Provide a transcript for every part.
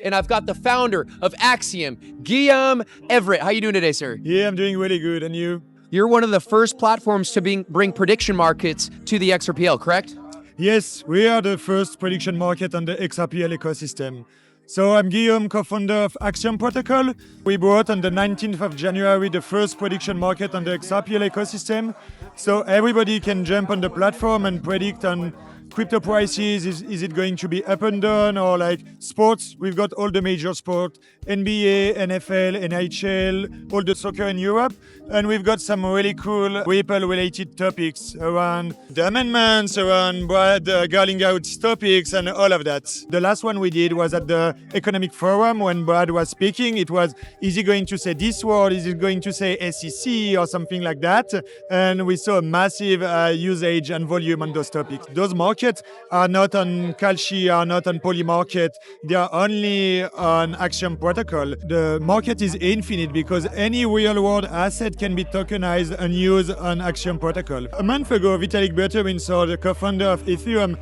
and I've got the founder of Axiom, Guillaume Evrat. How you doing today, sir? Yeah, I'm doing really good. And you? You're one of the first platforms to bring prediction markets to the XRPL, correct? Yes, we are the first prediction market on the XRPL ecosystem. So I'm Guillaume, co-founder of Axiom Protocol. We brought on the 19th of January the first prediction market on the XRPL ecosystem. So everybody can jump on the platform and predict on crypto prices. Is it going to be up and down, or like sports? We've got all the major sports, NBA, NFL, NHL, all the soccer in Europe. And we've got some really cool Ripple-related topics around the amendments, around Brad girling out topics, and all of that. The last one we did was at the Economic Forum when Brad was speaking. It was, is he going to say this word? Is he going to say SEC or something like that? And we saw a massive usage and volume on those topics. Those markets are not on Kalshi, are not on Polymarket. They are only on Axiom Protocol. The market is infinite because any real-world asset can be tokenized and used on Axiom Protocol. A month ago, Vitalik Buterin, the co-founder of Ethereum,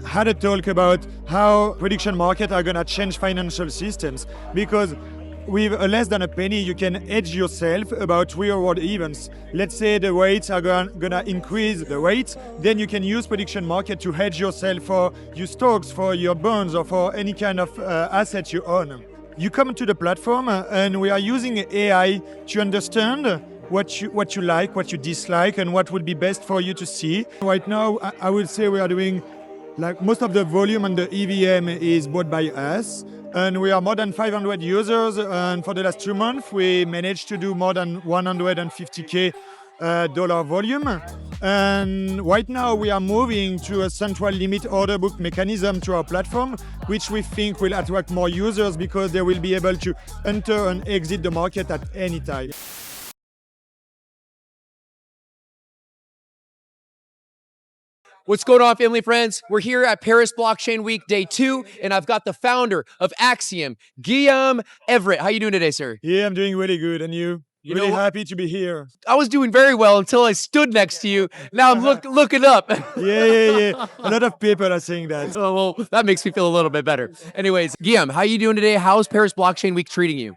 had a talk about how prediction markets are going to change financial systems, because with less than a penny, you can hedge yourself about real-world events. Let's say the rates are going to increase the rates, then you can use prediction market to hedge yourself for your stocks, for your bonds, or for any kind of asset you own. You come to the platform and we are using AI to understand what you like, what you dislike, and what would be best for you to see. Right now, I would say we are doing, like, most of the volume on the EVM is bought by us. And we are more than 500 users, and for the last 2 months, we managed to do more than $150K dollar volume. And right now we are moving to a central limit order book mechanism to our platform, which we think will attract more users because they will be able to enter and exit the market at any time. What's going on, family friends? We're here at Paris Blockchain Week Day 2, and I've got the founder of Axiom, Guillaume Evrat. How you doing today, sir? Yeah, I'm doing really good. And you? Really happy to be here. I was doing very well until I stood next to you. Now I'm looking up. Yeah. A lot of people are saying that. Oh, well, that makes me feel a little bit better. Anyways, Guillaume, how you doing today? How's Paris Blockchain Week treating you?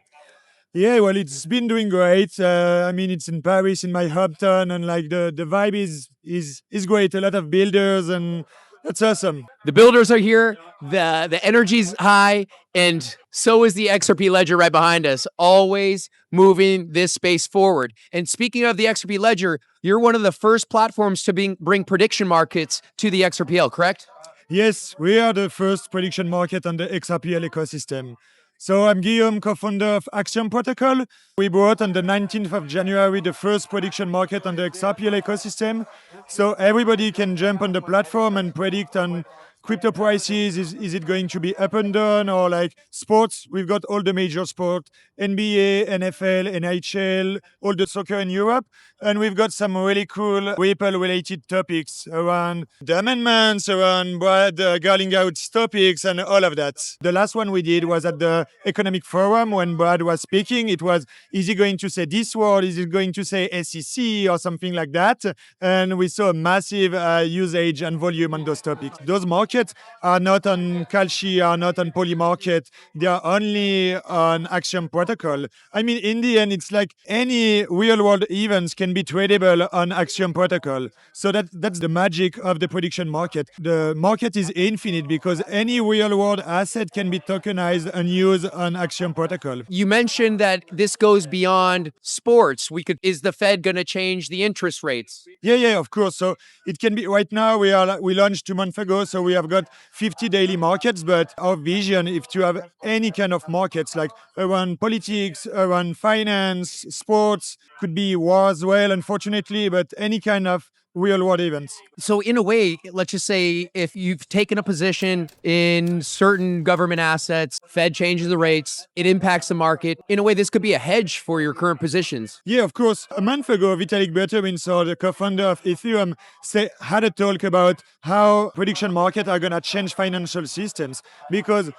Yeah, well, it's been doing great. I mean, it's in Paris, in my hometown, and like the vibe is great. A lot of builders, and that's awesome. The builders are here. The energy's high, and so is the XRP Ledger right behind us, always moving this space forward. And speaking of the XRP Ledger, you're one of the first platforms to bring prediction markets to the XRPL, correct? Yes, we are the first prediction market on the XRPL ecosystem. So I'm Guillaume, co-founder of Axiom Protocol. We brought on the 19th of January the first prediction market on the XRPL ecosystem. So everybody can jump on the platform and predict on crypto prices. Is it going to be up and down, or like sports? We've got all the major sports, NBA, NFL, NHL, all the soccer in Europe. And we've got some really cool Ripple-related topics around the amendments, around Brad girling out topics, and all of that. The last one we did was at the Economic Forum when Brad was speaking. It was, is he going to say this word? Is he going to say SEC or something like that? And we saw a massive usage and volume on those topics. Those markets are not on Kalshi, are not on Polymarket. They are only on Axiom Protocol. I mean, in the end, it's like any real-world events can be tradable on Axiom Protocol. So that's the magic of the prediction market. The market is infinite because any real-world asset can be tokenized and used on Axiom Protocol. You mentioned that this goes beyond sports. Is the Fed going to change the interest rates? Yeah, of course. So it can be, right now we launched 2 months ago, so we have got 50 daily markets, but our vision is to have any kind of markets, like around politics, around finance, sports, could be war as well, unfortunately, but any kind of real-world events. So in a way, let's just say if you've taken a position in certain government assets, Fed changes the rates, it impacts the market. In a way, this could be a hedge for your current positions. Yeah, of course. A month ago, Vitalik Buterin, the co-founder of Ethereum, had a talk about how prediction markets are going to change financial systems, because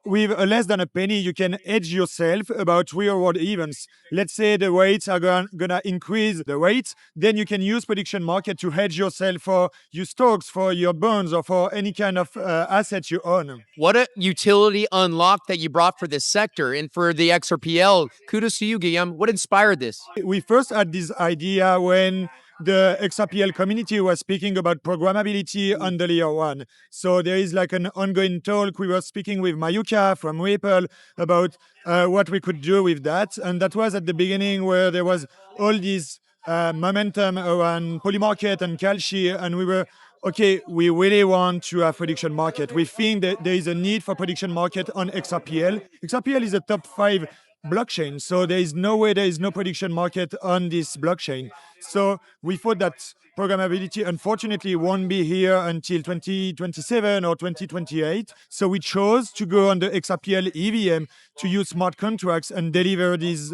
with less than a penny, you can hedge yourself about real-world events. Let's say the rates are gonna increase the rates, then you can use prediction market to hedge yourself for your stocks, for your bonds, or for any kind of assets you own. What a utility unlock that you brought for this sector and for the XRPL. Kudos to you, Guillaume. What inspired this? We first had this idea when the XRPL community was speaking about programmability on the layer one. So there is like an ongoing talk. We were speaking with Mayuka from Ripple about what we could do with that. And that was at the beginning where there was all this momentum around Polymarket and Kalshi. And we were, okay, we really want to have prediction market. We think that there is a need for prediction market on XRPL. XRPL is a top 5 blockchain. So there is no way there is no prediction market on this blockchain. So we thought that programmability, unfortunately, won't be here until 2027 or 2028. So we chose to go on the XRPL EVM to use smart contracts and deliver this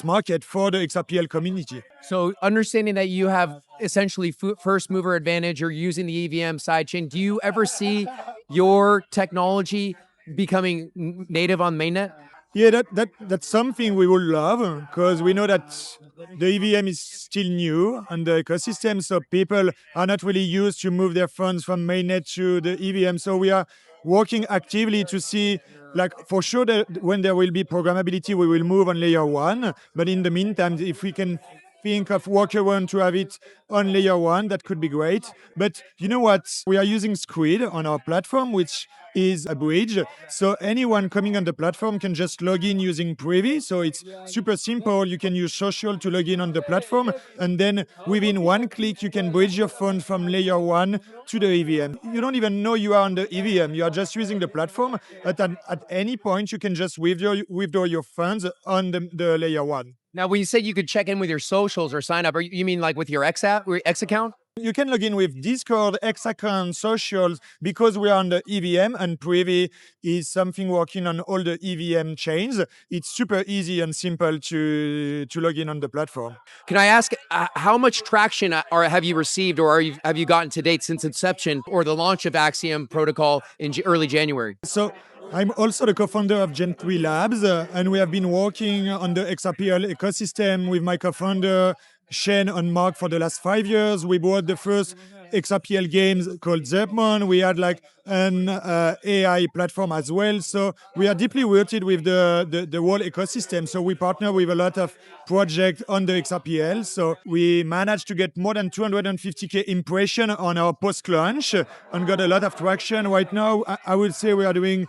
market for the XRPL community. So understanding that you have essentially first mover advantage, you're using the EVM sidechain, do you ever see your technology becoming native on Mainnet? Yeah, that's something we would love because we know that the EVM is still new on the ecosystem, so people are not really used to move their funds from Mainnet to the EVM. So we are working actively to see, like, for sure that when there will be programmability, we will move on layer one. But in the meantime, if we can think of workaround to have it on layer one, that could be great. But you know what? We are using Squid on our platform, which is a bridge. So anyone coming on the platform can just log in using Privy. So it's super simple. You can use social to log in on the platform. And then within one click, you can bridge your fund from layer one to the EVM. You don't even know you are on the EVM. You are just using the platform. At any point, you can just withdraw your funds on the layer one. Now, when you say you could check in with your socials or sign up, you mean like with your X app or X account? You can log in with Discord, X account, socials, because we are on the EVM and Privy is something working on all the EVM chains. It's super easy and simple to log in on the platform. Can I ask how much traction have you received or have you gotten to date since inception or the launch of Axiom Protocol in early January? So I'm also the co-founder of Gen3 Labs, and we have been working on the XRPL ecosystem with my co-founder, Shane and Mark, for the last 5 years. We bought the first XRPL games called Zerpmon. We had like an AI platform as well. So we are deeply rooted with the whole ecosystem. So we partner with a lot of projects on the XRPL. So we managed to get more than 250K impression on our post-launch and got a lot of traction. Right now, I would say we are doing,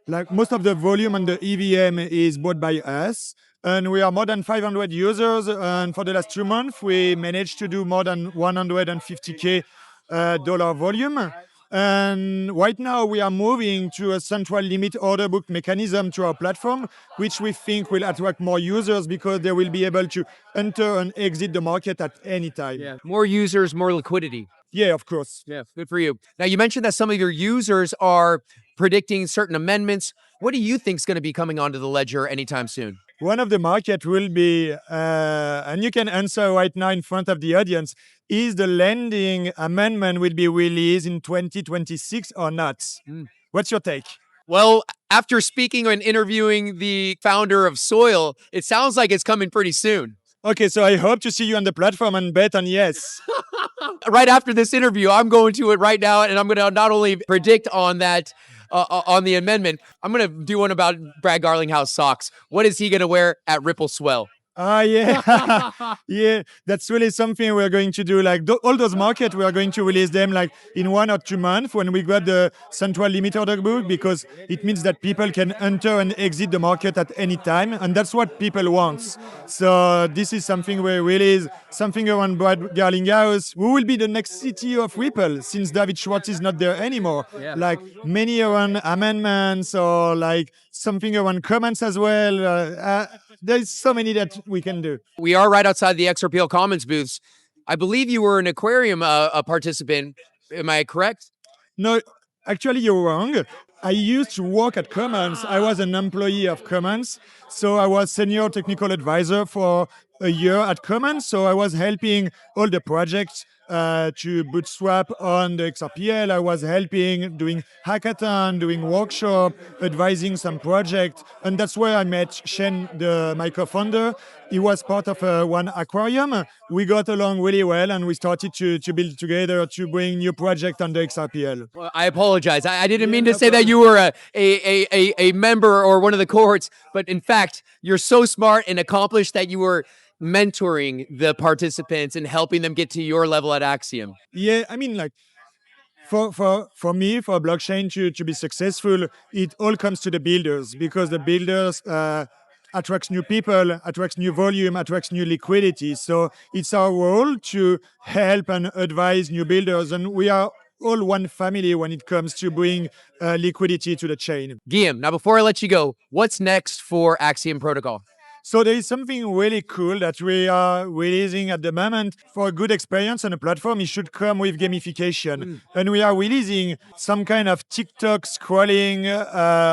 like, most of the volume on the EVM is bought by us. And we are more than 500 users. And for the last 2 months, we managed to do more than 150K dollar volume. And right now we are moving to a central limit order book mechanism to our platform, which we think will attract more users because they will be able to enter and exit the market at any time. Yeah, more users, more liquidity. Yeah, of course. Yeah, good for you. Now, you mentioned that some of your users are predicting certain amendments. What do you think is going to be coming onto the ledger anytime soon? One of the market will be, and you can answer right now in front of the audience, is the lending amendment will be released in 2026 or not? What's your take? Well, after speaking and interviewing the founder of Soil, it sounds like it's coming pretty soon. Okay, so I hope to see you on the platform and bet on yes. Right after this interview, I'm going to it right now, and I'm going to not only predict on that, on the amendment, I'm going to do one about Brad Garlinghouse socks. What is he going to wear at Ripple Swell? Yeah. Yeah, that's really something we're going to do. Like all those markets, we are going to release them like in 1 or 2 months when we got the central limit order book, because it means that people can enter and exit the market at any time. And that's what people want. So this is something we release, something around Brad Garlinghouse, who will be the next CTO of Ripple since David Schwartz is not there anymore. Yeah. Like many around amendments or like something around comments as well. There's so many that we can do. We are right outside the XRPL Commons booths. I believe you were an aquarium participant. Am I correct? No, actually you're wrong. I used to work at Commons. I was an employee of Commons. So I was senior technical advisor for a year at Commons. So I was helping all the projects to bootstrap on the XRPL. I was helping, doing hackathon, doing workshop, advising some project, and that's where I met Shen, my co-founder. He was part of one aquarium. We got along really well, and we started to build together to bring new project on the XRPL. Well, I apologize. I didn't mean to say that you were a member or one of the cohorts, but in fact, you're so smart and accomplished that you were mentoring the participants and helping them get to your level at Axiom. Yeah, I mean, like, for me, for a blockchain to be successful, it all comes to the builders, because the builders attracts new people, attracts new volume, attracts new liquidity. So it's our role to help and advise new builders, and we are all one family when it comes to bring liquidity to the chain. Guillaume, now before I let you go, what's next for Axiom Protocol? So there is something really cool that we are releasing at the moment. For a good experience on a platform, it should come with gamification. And we are releasing some kind of TikTok scrolling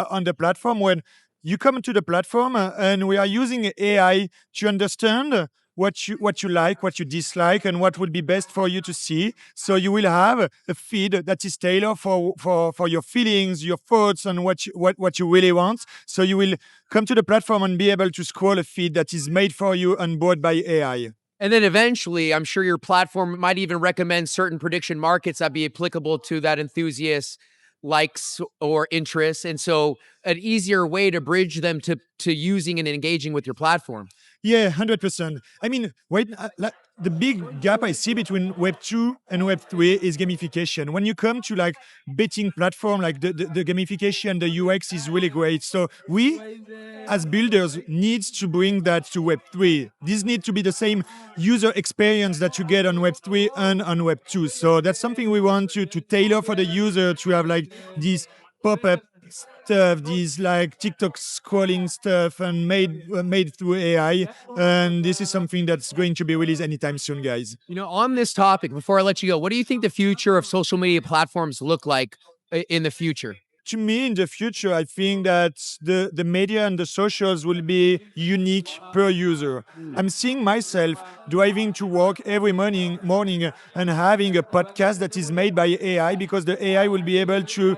on the platform. When you come to the platform and we are using AI to understand what you like, what you dislike, and what would be best for you to see. So you will have a feed that is tailored for your feelings, your thoughts, and what you really want. So you will come to the platform and be able to scroll a feed that is made for you and brought by AI. And then eventually, I'm sure your platform might even recommend certain prediction markets that be applicable to that enthusiast likes or interests. And so an easier way to bridge them to using and engaging with your platform. Yeah, 100%. I mean, the big gap I see between Web 2 and Web 3 is gamification. When you come to like betting platform, like the gamification, the UX is really great. So we, as builders, need to bring that to Web 3. This needs to be the same user experience that you get on Web 3 and on Web 2. So that's something we want to tailor for the user, to have like these pop-up stuff, these like TikTok scrolling stuff, and made through AI. And this is something that's going to be released anytime soon, guys. You know, on this topic, before I let you go, what do you think the future of social media platforms look like in the future? To me, in the future, I think that the media and the socials will be unique per user. I'm seeing myself driving to work every morning and having a podcast that is made by AI, because the AI will be able to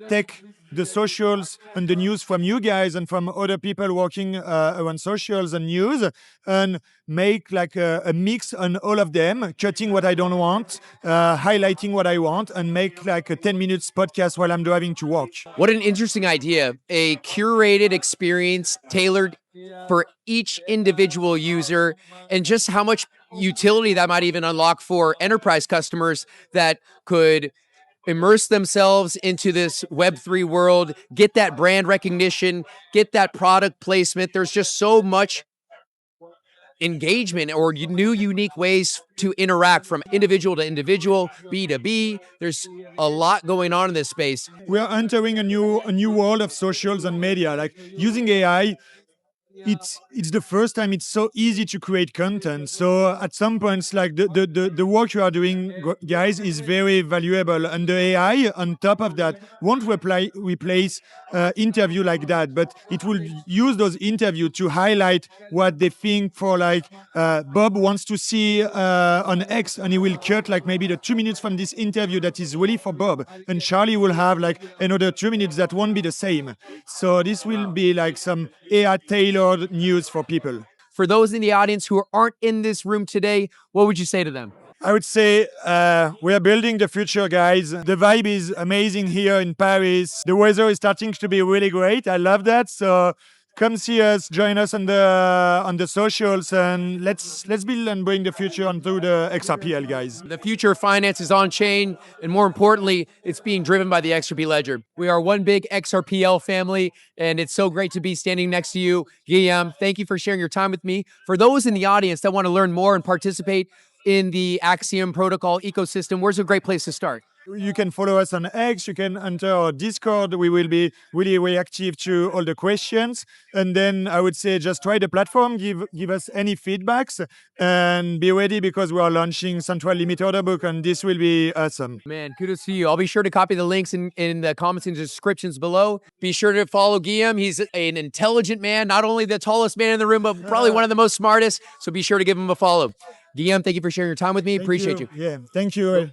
take the socials and the news from you guys and from other people working around socials and news, and make like a mix on all of them, cutting what I don't want, highlighting what I want, and make like a 10 minutes podcast while I'm driving to work. What an interesting idea. A curated experience tailored for each individual user, and just how much utility that might even unlock for enterprise customers that could immerse themselves into this Web3 world, get that brand recognition, get that product placement. There's just so much engagement or new unique ways to interact from individual to individual, B2B. There's a lot going on in this space. We are entering a new world of socials and media, like using AI. It's the first time it's so easy to create content. So at some points, like the work you are doing, guys, is very valuable. And the AI on top of that won't replace interview like that, but it will use those interviews to highlight what they think. For like Bob wants to see on X, and he will cut like maybe the 2 minutes from this interview that is really for Bob, and Charlie will have like another 2 minutes that won't be the same. So this will be like some AI tailored news for people. For those in the audience who aren't in this room today, what would you say to them? I would say we are building the future, guys. The vibe is amazing here in Paris. The weather is starting to be really great. I love that. So come see us, join us on the socials, and let's build and bring the future onto the XRPL, guys. The future of finance is on chain, and more importantly, it's being driven by the XRP Ledger. We are one big XRPL family, and it's so great to be standing next to you, Guillaume. Thank you for sharing your time with me. For those in the audience that want to learn more and participate in the Axiom Protocol ecosystem, where's a great place to start? You can follow us on X. You can enter our Discord. We will be really reactive to all the questions. And then I would say just try the platform, give us any feedbacks, and be ready, because we are launching Central Limit Order Book, and this will be awesome. Man, kudos to you. I'll be sure to copy the links in the comments and descriptions below. Be sure to follow Guillaume. He's an intelligent man, not only the tallest man in the room, but probably one of the most smartest. So be sure to give him a follow. Guillaume, thank you for sharing your time with me. Thank Appreciate you. Yeah, thank you.